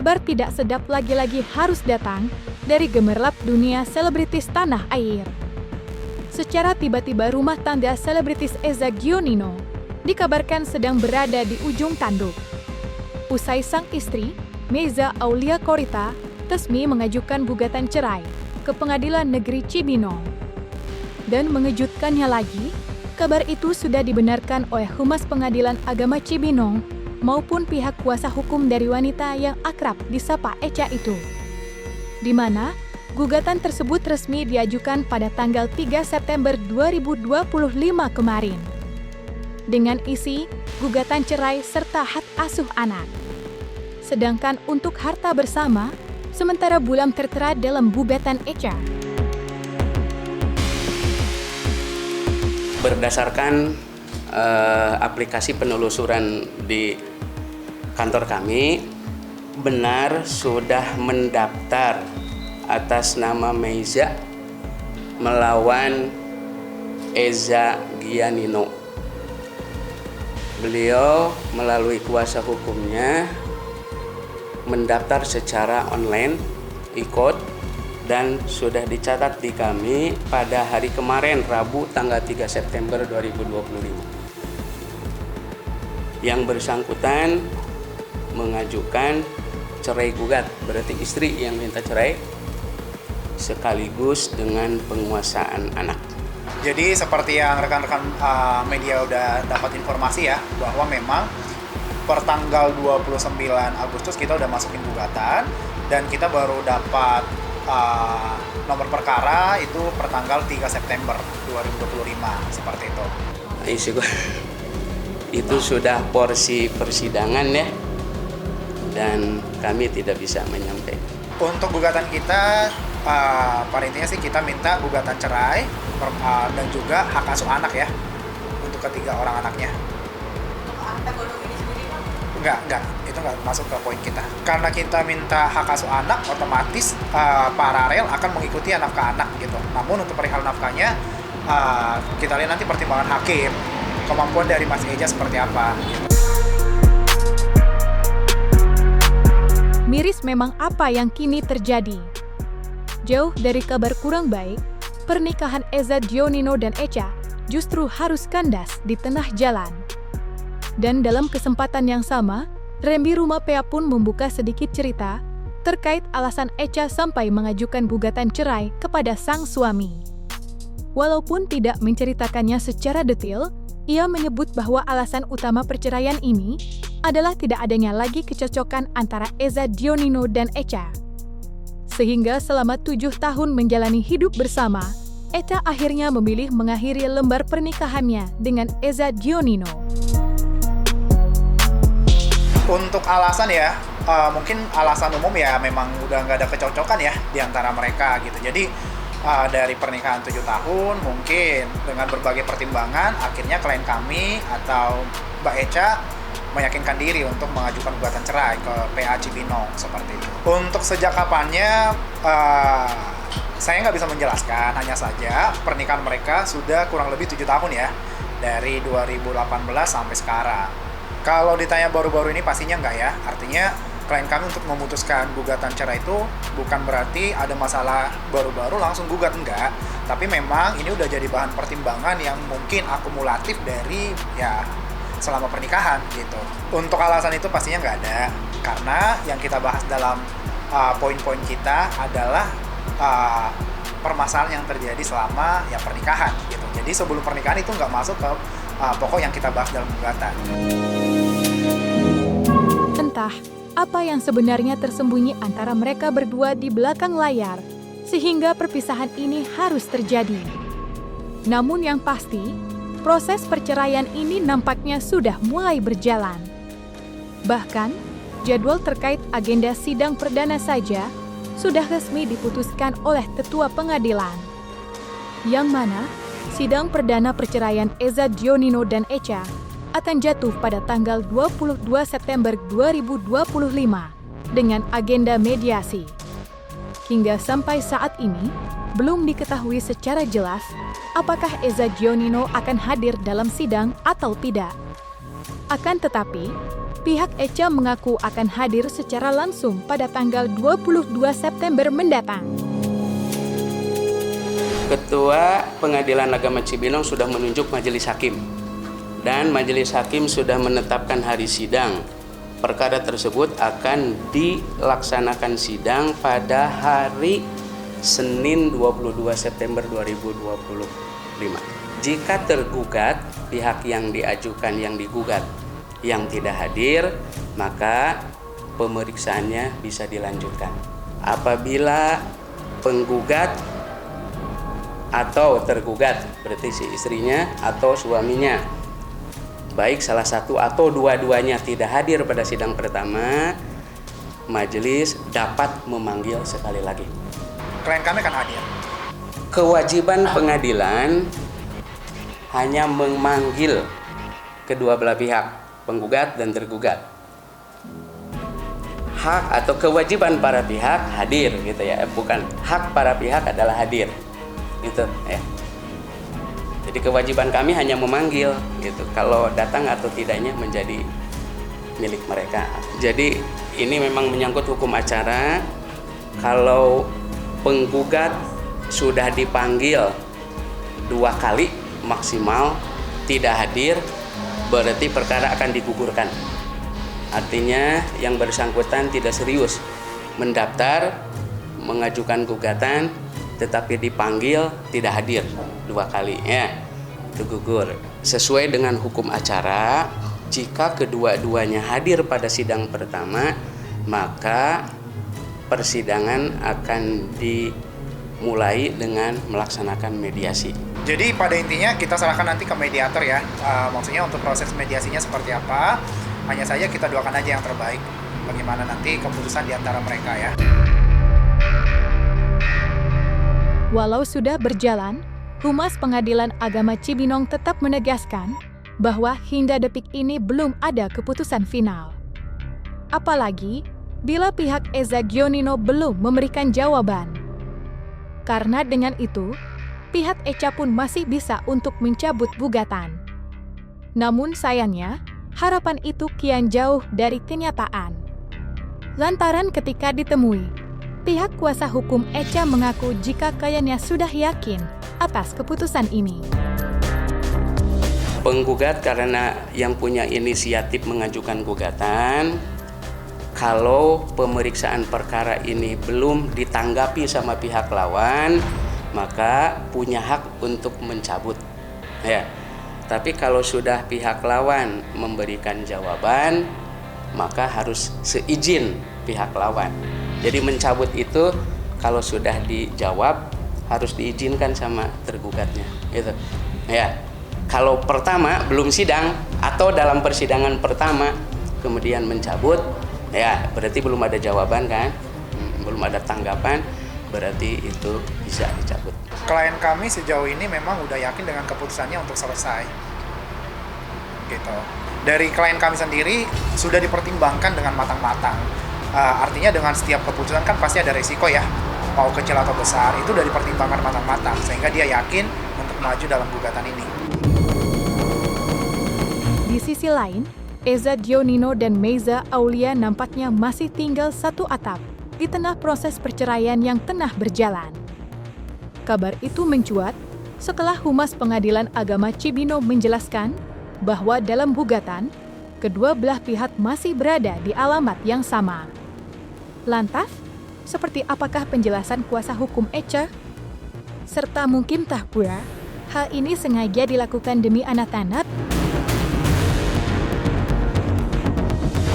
kabar tidak sedap lagi-lagi harus datang dari gemerlap dunia selebritis tanah air. Secara tiba-tiba rumah tangga selebritis Eza Gionino dikabarkan sedang berada di ujung tanduk. Usai sang istri, Meza Aulia Korita, resmi mengajukan gugatan cerai ke Pengadilan Negeri Cibinong. Dan mengejutkannya lagi, kabar itu sudah dibenarkan oleh Humas Pengadilan Agama Cibinong maupun pihak kuasa hukum dari wanita yang akrab disapa Echa itu. Di mana gugatan tersebut resmi diajukan pada tanggal 3 September 2025 kemarin. Dengan isi gugatan cerai serta hak asuh anak. Sedangkan untuk harta bersama, sementara belum tertera dalam gugatan Echa. Berdasarkan aplikasi penelusuran di kantor kami, benar sudah mendaftar atas nama Meza melawan Eza Gionino. Beliau melalui kuasa hukumnya mendaftar secara online, ikut, dan sudah dicatat di kami pada hari kemarin, Rabu tanggal 3 September 2025. Yang bersangkutan mengajukan cerai gugat, berarti istri yang minta cerai, sekaligus dengan penguasaan anak. Jadi seperti yang rekan-rekan media udah dapat informasi ya, bahwa memang per tanggal 29 Agustus kita udah masukin gugatan, dan kita baru dapat nomor perkara itu per tanggal 3 September 2025, seperti itu. Itu sudah porsi persidangan ya, dan kami tidak bisa menyampaikan. Untuk gugatan kita, pada intinya sih kita minta gugatan cerai dan juga hak asuh anak ya, untuk ketiga orang anaknya. Untuk akta bodong ini sendiri Pak? Enggak, itu enggak masuk ke poin kita. Karena kita minta hak asuh anak, otomatis paralel akan mengikuti nafkah anak gitu. Namun untuk perihal nafkahnya, kita lihat nanti pertimbangan hakim, kemampuan dari Mas Eja seperti apa gitu. Miris memang apa yang kini terjadi. Jauh dari kabar kurang baik, pernikahan Eza Gionino dan Echa justru harus kandas di tengah jalan. Dan dalam kesempatan yang sama, Rembi Rumapea pun membuka sedikit cerita terkait alasan Echa sampai mengajukan gugatan cerai kepada sang suami. Walaupun tidak menceritakannya secara detail, ia menyebut bahwa alasan utama perceraian ini adalah tidak adanya lagi kecocokan antara Eza Gionino dan Echa. Sehingga selama 7 tahun menjalani hidup bersama, Echa akhirnya memilih mengakhiri lembar pernikahannya dengan Eza Gionino. Untuk alasan ya, mungkin alasan umum ya memang udah nggak ada kecocokan ya di antara mereka gitu. Jadi dari pernikahan 7 tahun mungkin dengan berbagai pertimbangan akhirnya klien kami atau Mbak Echa meyakinkan diri untuk mengajukan gugatan cerai ke PA Cibinong seperti itu. Untuk sejak kapannya saya nggak bisa menjelaskan, hanya saja pernikahan mereka sudah kurang lebih 7 tahun ya, dari 2018 sampai sekarang. Kalau ditanya baru-baru ini pastinya enggak ya, artinya klien kami untuk memutuskan gugatan cerai itu bukan berarti ada masalah baru-baru langsung gugat, enggak. Tapi memang ini udah jadi bahan pertimbangan yang mungkin akumulatif dari ya selama pernikahan gitu. Untuk alasan itu pastinya nggak ada, karena yang kita bahas dalam poin-poin kita adalah permasalahan yang terjadi selama ya pernikahan gitu. Jadi sebelum pernikahan itu nggak masuk ke pokok yang kita bahas dalam gugatan. Entah apa yang sebenarnya tersembunyi antara mereka berdua di belakang layar, sehingga perpisahan ini harus terjadi. Namun yang pasti, proses perceraian ini nampaknya sudah mulai berjalan. Bahkan, jadwal terkait agenda sidang perdana saja sudah resmi diputuskan oleh Ketua Pengadilan. Yang mana, sidang perdana perceraian Eza Gionino dan Echa akan jatuh pada tanggal 22 September 2025 dengan agenda mediasi. Hingga sampai saat ini, belum diketahui secara jelas apakah Eza Gionino akan hadir dalam sidang atau tidak. Akan tetapi, pihak Echa mengaku akan hadir secara langsung pada tanggal 22 September mendatang. Ketua Pengadilan Agama Cibinong sudah menunjuk majelis hakim dan majelis hakim sudah menetapkan hari sidang. Perkara tersebut akan dilaksanakan sidang pada hari Senin 22 September 2025. Jika tergugat, pihak yang diajukan yang digugat yang tidak hadir, maka pemeriksaannya bisa dilanjutkan. Apabila penggugat atau tergugat, berarti si istrinya atau suaminya, baik salah satu atau dua-duanya tidak hadir pada sidang pertama, majelis dapat memanggil sekali lagi. Klien kami akan hadir. Kewajiban pengadilan hanya memanggil kedua belah pihak, penggugat dan tergugat. Hak atau kewajiban para pihak hadir gitu ya, bukan hak para pihak adalah hadir. Gitu ya. Jadi kewajiban kami hanya memanggil gitu. Kalau datang atau tidaknya menjadi milik mereka. Jadi ini memang menyangkut hukum acara. Kalau penggugat sudah dipanggil 2 kali maksimal tidak hadir, berarti perkara akan digugurkan. Artinya yang bersangkutan tidak serius mendaftar, mengajukan gugatan, tetapi dipanggil tidak hadir 2 kali, ya itu gugur. Sesuai dengan hukum acara, jika kedua-duanya hadir pada sidang pertama, maka persidangan akan dimulai dengan melaksanakan mediasi. Jadi pada intinya kita serahkan nanti ke mediator ya. Maksudnya untuk proses mediasinya seperti apa, hanya saja kita doakan aja yang terbaik. Bagaimana nanti keputusan di antara mereka ya. Walau sudah berjalan, Humas Pengadilan Agama Cibinong tetap menegaskan bahwa hingga detik ini belum ada keputusan final. Apalagi bila pihak Eza Gionino belum memberikan jawaban. Karena dengan itu, pihak Echa pun masih bisa untuk mencabut gugatan. Namun sayangnya, harapan itu kian jauh dari kenyataan. Lantaran ketika ditemui, pihak kuasa hukum Echa mengaku jika kliennya sudah yakin atas keputusan ini. Penggugat karena yang punya inisiatif mengajukan gugatan, kalau pemeriksaan perkara ini belum ditanggapi sama pihak lawan, maka punya hak untuk mencabut. Ya. Tapi kalau sudah pihak lawan memberikan jawaban, maka harus seizin pihak lawan. Jadi mencabut itu kalau sudah dijawab harus diizinkan sama tergugatnya, gitu. Ya. Kalau pertama belum sidang atau dalam persidangan pertama kemudian mencabut, ya berarti belum ada jawaban kan, belum ada tanggapan, berarti itu bisa dicabut. Klien kami sejauh ini memang udah yakin dengan keputusannya untuk selesai. Gitu. Dari klien kami sendiri sudah dipertimbangkan dengan matang-matang. Artinya dengan setiap keputusan kan pasti ada resiko ya, mau kecil atau besar, itu udah dipertimbangkan matang-matang sehingga dia yakin untuk maju dalam gugatan ini. Di sisi lain, Eza Gionino dan Meiza Aulia nampaknya masih tinggal satu atap di tengah proses perceraian yang tengah berjalan. Kabar itu mencuat setelah Humas Pengadilan Agama Cibinong menjelaskan bahwa dalam gugatan, kedua belah pihak masih berada di alamat yang sama. Lantas, seperti apakah penjelasan kuasa hukum Echa? Serta mungkinkah pula hal ini sengaja dilakukan demi anak-anak?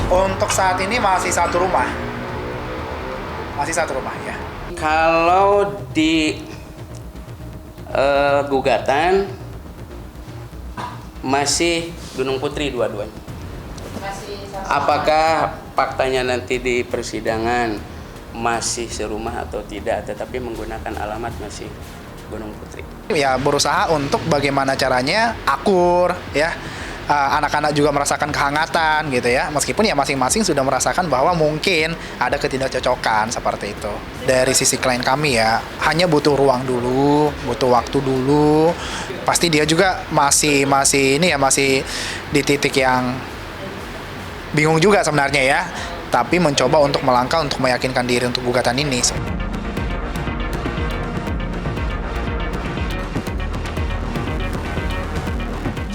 Untuk saat ini masih satu rumah. Masih satu rumah ya. Kalau di gugatan masih Gunung Putri dua-duanya. Apakah faktanya nanti di persidangan masih serumah atau tidak, tetapi menggunakan alamat masih Gunung Putri. Ya berusaha untuk bagaimana caranya akur ya. anak-anak juga merasakan kehangatan gitu ya, meskipun ya masing-masing sudah merasakan bahwa mungkin ada ketidakcocokan seperti itu. Dari sisi klien kami ya, hanya butuh ruang dulu, butuh waktu dulu. Pasti dia juga masih di titik yang bingung juga sebenarnya ya, tapi mencoba untuk melangkah untuk meyakinkan diri untuk gugatan ini.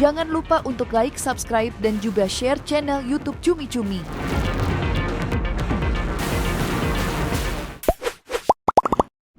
Jangan lupa untuk like, subscribe, dan juga share channel YouTube Cumi Cumi.